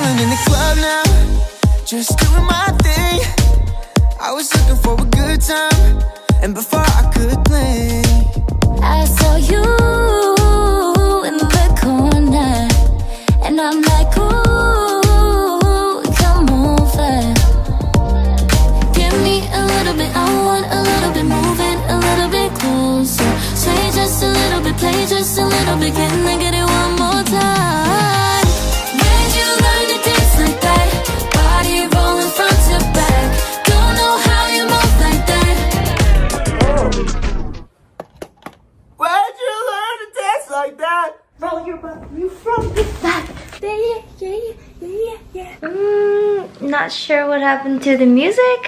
chilling in the club now, just doing my thing. I was looking for a good time, and before I could blink, I saw you in the corner, and I'm like, ooh, come over. Give me a little bit, I want a little bit, moving a little bit closer. Sway just a little bit, play just a little bit, can I get it one more time? Where'd you learn to dance like that? Body rolling front to back. Don't know how you move like that. where'd you learn to dance like that? Roll your butt, you from the back. Not sure what happened to the music.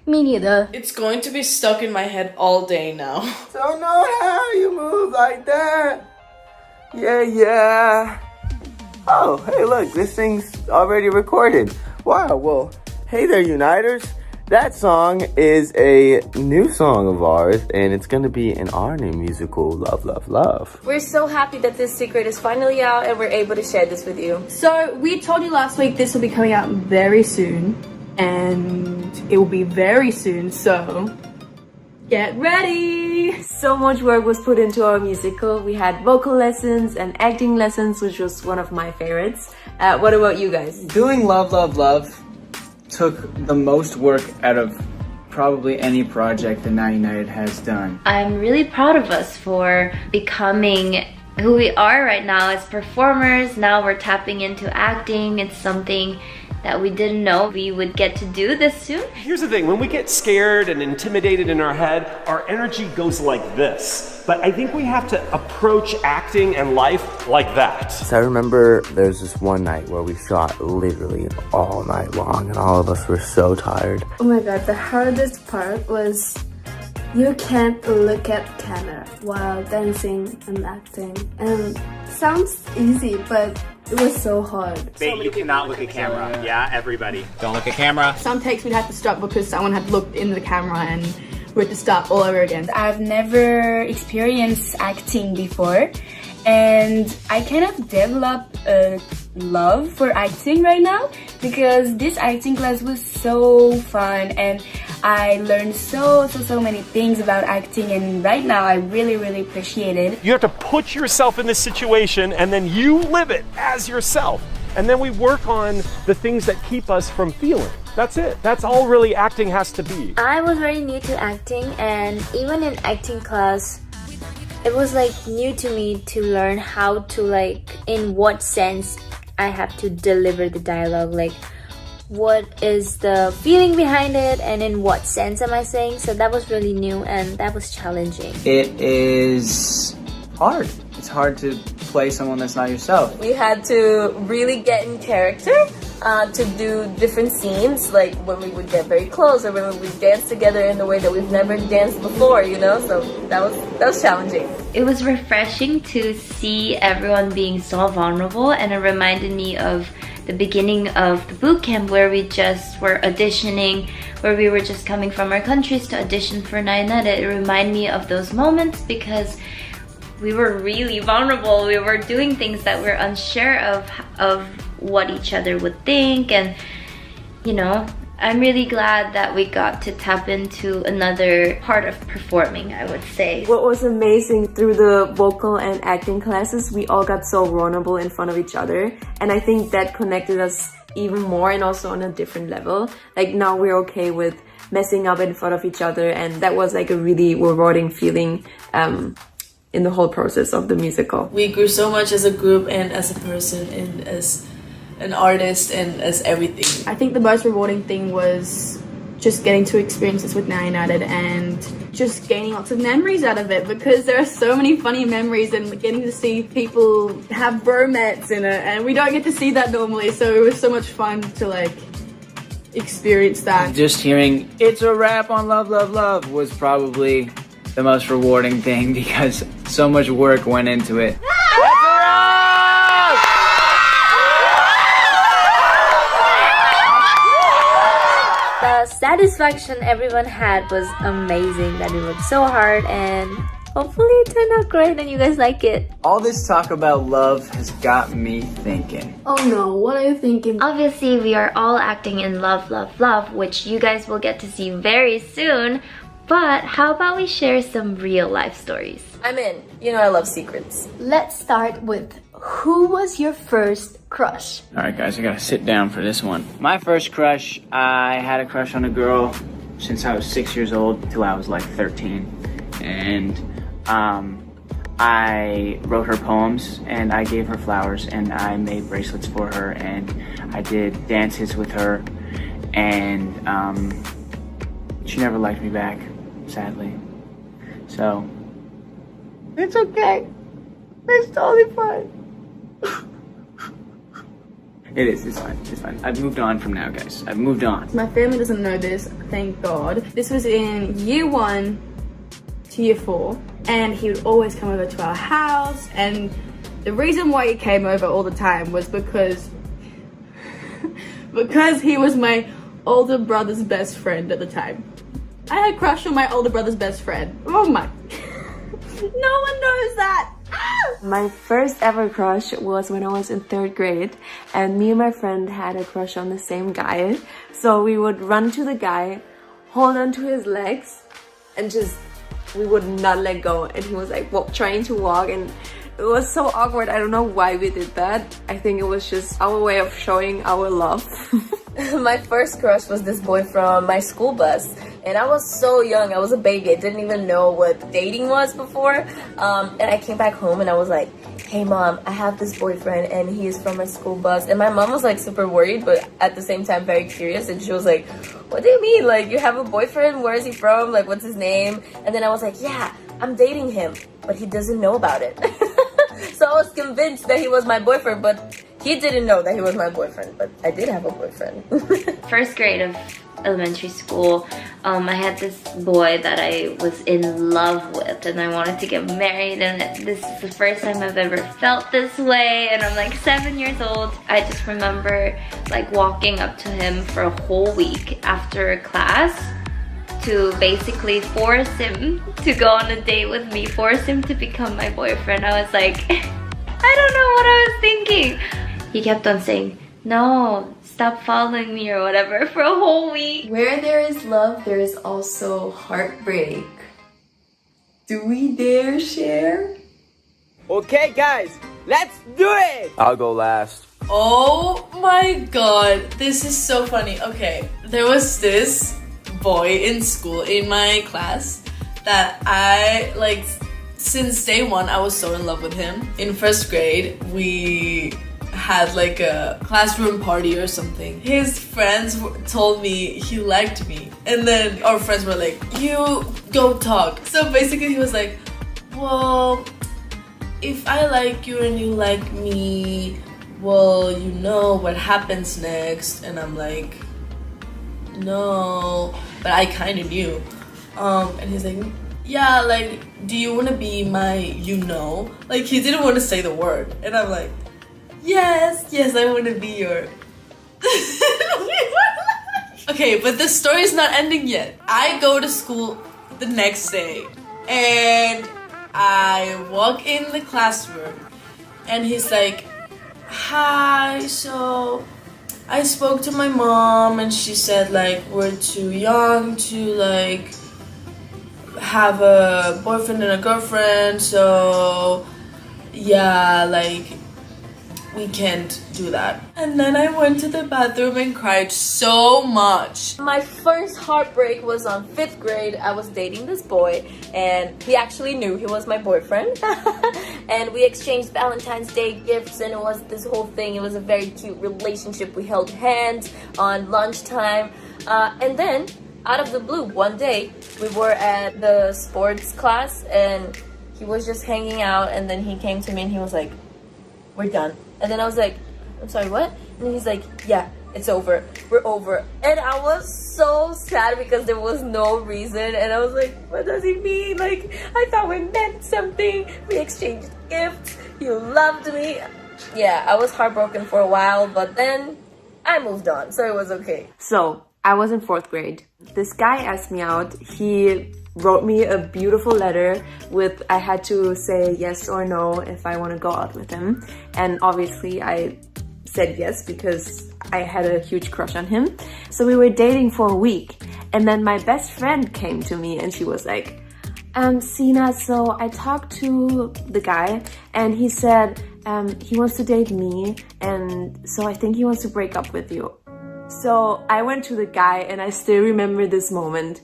Me neither. It's going to be stuck in my head all day now. Don't know how you move like that. Yeah. Oh, hey, look, this thing's already recorded. Wow, well, hey there, Uniters. That song is a new song of ours, and it's gonna be in our new musical, Love, Love, Love. We're so happy that this secret is finally out and we're able to share this with you. So we told you last week this will be coming out very soon, and it will be very soon, so get ready. So much work was put into our musical. We had vocal lessons and acting lessons, which was one of my favorites. What about you guys? Doing Love, Love, Love took the most work out of probably any project that Now United has done. I'm really proud of us for becoming who we are right now as performers. Now we're tapping into acting. It's something that we didn't know we would get to do this soon. Here's the thing, when we get scared and intimidated in our head, our energy goes like this. But I think we have to approach acting and life like that. So I remember there's this one night where we shot literally all night long, and all of us were so tired. Oh my god, the hardest part was you can't look at camera while dancing and acting. And sounds easy, but it was so hard. Babe, you cannot look at camera. Yeah, everybody. Don't look at camera. Some takes we'd have to stop because someone had looked into the camera and we had to stop all over again. I've never experienced acting before, and I kind of developed a love for acting right now because this acting class was so fun and I learned so many things about acting, and right now I really appreciate it. You have to put yourself in this situation and then you live it as yourself. And then we work on the things that keep us from feeling. That's it. That's all really acting has to be. I was very new to acting, and even in acting class, it was like new to me to learn how to, like, in what sense I have to deliver the dialogue, like what is the feeling behind it and in what sense am I saying. So that was really new and that was challenging. It is hard. It's hard to play someone that's not yourself. We had to really get in character to do different scenes, like when we would get very close or when we would dance together in a way that we've never danced before, you know? So that was challenging. It was refreshing to see everyone being so vulnerable, and it reminded me of the beginning of the boot camp where we just were auditioning, where we were just coming from our countries to audition for Now United. It reminded me of those moments because we were really vulnerable. We were doing things that we're unsure of what each other would think, and you know, I'm really glad that we got to tap into another part of performing, I would say. What was amazing through the vocal and acting classes, we all got so vulnerable in front of each other, and I think that connected us even more and also on a different level. Like now we're okay with messing up in front of each other, and that was like a really rewarding feeling in the whole process of the musical. We grew so much as a group and as a person and as an artist and as everything. I think the most rewarding thing was just getting to experience this with Now United and just gaining lots of memories out of it, because there are so many funny memories and getting to see people have bromance in it, and we don't get to see that normally, so it was so much fun to like experience that. Just hearing "It's a Wrap" on Love, Love, Love was probably the most rewarding thing because so much work went into it. The satisfaction everyone had was amazing, that we worked so hard and Hopefully it turned out great and you guys like it. All this talk about love has got me thinking. Oh no, what are you thinking? Obviously, we are all acting in love, love, love, which you guys will get to see very soon. But how about we share some real life stories? I'm in. You know I love secrets. Let's start with who was your first crush? Alright guys, I gotta sit down for this one. My first crush, I had a crush on a girl since I was 6 years old till I was like 13. And I wrote her poems and I gave her flowers and I made bracelets for her and I did dances with her and she never liked me back, sadly. So, it's okay. It's totally fine. It's fine. I've moved on from now, guys. I've moved on. My family doesn't know this, thank God. This was in year 1 to year 4, and he would always come over to our house, and the reason why he came over all the time was because he was my older brother's best friend at the time. I had a crush on my older brother's best friend. Oh my. No one knows that. My first ever crush was when I was in 3rd grade, and me and my friend had a crush on the same guy. So we would run to the guy, hold on to his legs, and we would not let go. And he was like trying to walk, and it was so awkward. I don't know why we did that. I think it was just our way of showing our love. My first crush was this boy from my school bus, and I was so young. I was a baby. I didn't even know what dating was before. And I came back home and I was like, hey mom, I have this boyfriend and he is from my school bus. And my mom was like super worried, but at the same time very curious, and she was like, what do you mean? Like, you have a boyfriend? Where is he from? Like, what's his name? And then I was like, yeah, I'm dating him, but he doesn't know about it. So I was convinced that he was my boyfriend, but he didn't know that he was my boyfriend, but I did have a boyfriend. First grade of elementary school, I had this boy that I was in love with and I wanted to get married, and this is the first time I've ever felt this way, and I'm like 7 years old. I just remember like walking up to him for a whole week after class to basically force him to go on a date with me, force him to become my boyfriend. I was like, I don't know what I was thinking. He kept on saying, no, stop following me or whatever for a whole week. Where there is love, there is also heartbreak. Do we dare share? Okay guys, let's do it! I'll go last. Oh my god, this is so funny. Okay, there was this boy in school, in my class, that I, like, since day 1, I was so in love with him. In 1st grade, we had like a classroom party or something. His friends told me he liked me, and then our friends were like, you go talk. So basically he was like, well, if I like you and you like me, well, you know what happens next. And I'm like, no, but I kind of knew. And he's like, yeah, like, do you want to be my you-know? Like, he didn't want to say the word. And I'm like, yes, I want to be your... Okay, but the story's not ending yet. I go to school the next day, and I walk in the classroom, and he's like, hi, so I spoke to my mom, and she said, like, we're too young to, like, have a boyfriend and a girlfriend, so yeah, like, we can't do that. And then I went to the bathroom and cried so much. My first heartbreak was on 5th grade. I was dating this boy, and he actually knew he was my boyfriend. And we exchanged Valentine's Day gifts, and it was this whole thing. It was a very cute relationship. We held hands on lunchtime, and then out of the blue, one day we were at the sports class and he was just hanging out, and then he came to me and he was like, we're done. And then I was like, I'm sorry, what? And he's like, yeah, it's over. We're over. And I was so sad because there was no reason. And I was like, what does he mean? Like, I thought we meant something. We exchanged gifts. You loved me. Yeah, I was heartbroken for a while, but then I moved on, so it was okay. So I was in 4th grade. This guy asked me out. He wrote me a beautiful letter with, I had to say yes or no if I want to go out with him. And obviously I said yes because I had a huge crush on him. So we were dating for a week. And then my best friend came to me and she was like, Sina, so I talked to the guy and he said he wants to date me, and so I think he wants to break up with you. So I went to the guy and I still remember this moment.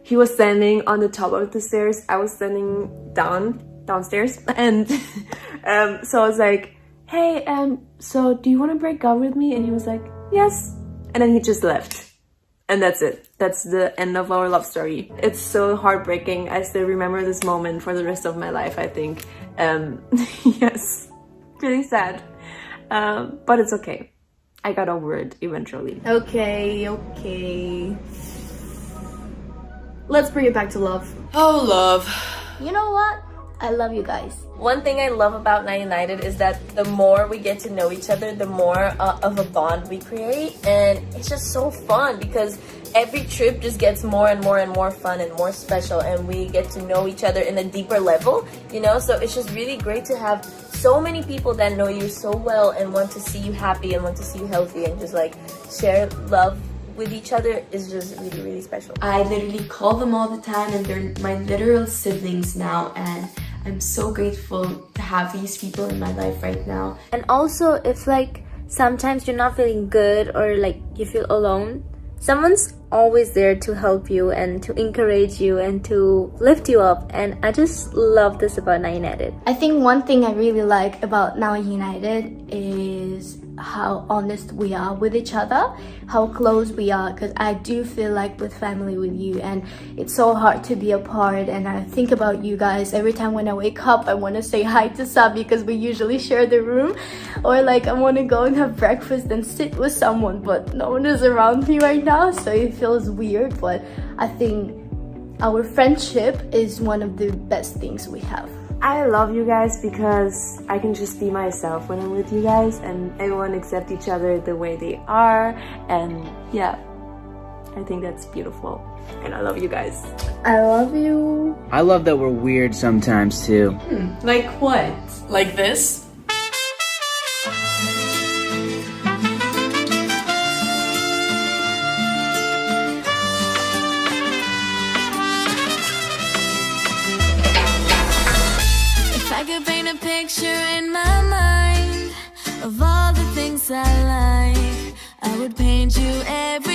He was standing on the top of the stairs. I was standing downstairs. And so I was like, hey, so do you want to break up with me? And he was like, yes. And then he just left. And that's it. That's the end of our love story. It's so heartbreaking. I still remember this moment for the rest of my life, I think. Yes, really sad. But it's okay. I got over it eventually. Okay. Let's bring it back to love. Oh, love. You know what? I love you guys. One thing I love about Now United is that the more we get to know each other, the more of a bond we create, and it's just so fun because every trip just gets more and more and more fun and more special, and we get to know each other in a deeper level, you know. So it's just really great to have so many people that know you so well and want to see you happy and want to see you healthy and just like share love with each other is just really, really special. I literally call them all the time and they're my literal siblings now, and I'm so grateful to have these people in my life right now. And also, if like sometimes you're not feeling good or like you feel alone, someone's always there to help you and to encourage you and to lift you up. And I just love this about Now United. I think one thing I really like about Now United is how honest we are with each other, how close we are, because I do feel like with family with you, and it's so hard to be apart. And I think about you guys every time when I wake up. I want to say hi to Sabi because we usually share the room, or like I want to go and have breakfast and sit with someone, but no one is around me right now, so it feels weird. But I think our friendship is one of the best things we have. I love you guys because I can just be myself when I'm with you guys, and everyone accept each other the way they are, and yeah, I think that's beautiful, and I love you guys. I love you. I love that we're weird sometimes too. Like what? Like this? I could paint a picture in my mind of all the things I like. I would paint you every